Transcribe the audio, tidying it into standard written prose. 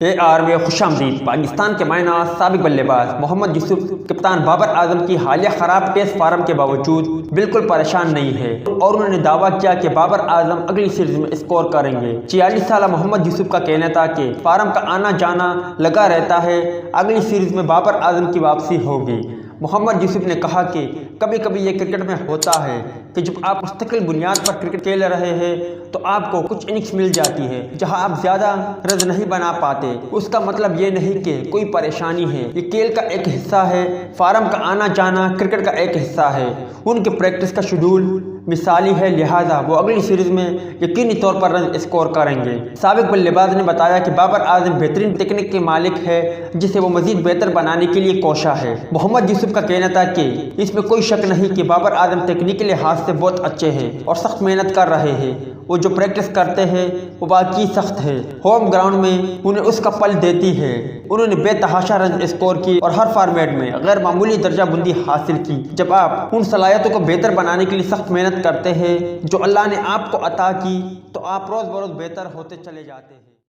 میں خوش آمدید۔ پاکستان کے مائنہ سابق بلے باز محمد یوسف کپتان بابر اعظم کی حالیہ خراب ٹیسٹ فارم کے باوجود بالکل پریشان نہیں ہے اور انہوں نے دعویٰ کیا کہ بابر اعظم اگلی سیریز میں اسکور کریں گے۔ 46 سالہ محمد یوسف کا کہنا تھا کہ فارم کا آنا جانا لگا رہتا ہے، اگلی سیریز میں بابر اعظم کی واپسی ہوگی۔ محمد یوسف نے کہا کہ کبھی کبھی یہ کرکٹ میں ہوتا ہے کہ جب آپ مستقل بنیاد پر کرکٹ کھیل رہے ہیں تو آپ کو کچھ اننگز مل جاتی ہے جہاں آپ زیادہ رنز نہیں بنا پاتے۔ اس کا مطلب یہ نہیں کہ کوئی پریشانی ہے، یہ کھیل کا ایک حصہ ہے، فارم کا آنا جانا کرکٹ کا ایک حصہ ہے۔ ان کے پریکٹس کا شیڈول مثالی ہے، لہٰذا وہ اگلی سیریز میں یقینی طور پر رن اسکور کریں گے۔ سابق بلے باز نے بتایا کہ بابر اعظم بہترین ٹیکنک کے مالک ہے جسے وہ مزید بہتر بنانے کے لیے کوشاں ہے۔ محمد یوسف کا کہنا تھا کہ اس میں کوئی شک نہیں کہ بابر اعظم تکنیکی لحاظ سے بہت اچھے ہیں اور سخت محنت کر رہے ہیں۔ وہ جو پریکٹس کرتے ہیں وہ واقعی سخت ہے، ہوم گراؤنڈ میں انہیں اس کا پل دیتی ہے۔ انہوں نے بے تحاشا رن اسکور کی اور ہر فارمیٹ میں غیر معمولی درجہ بندی حاصل کی۔ جب آپ ان صلاحیتوں کو بہتر بنانے کے لیے سخت محنت کرتے ہیں جو اللہ نے آپ کو عطا کی تو آپ روز بروز بہتر ہوتے چلے جاتے ہیں۔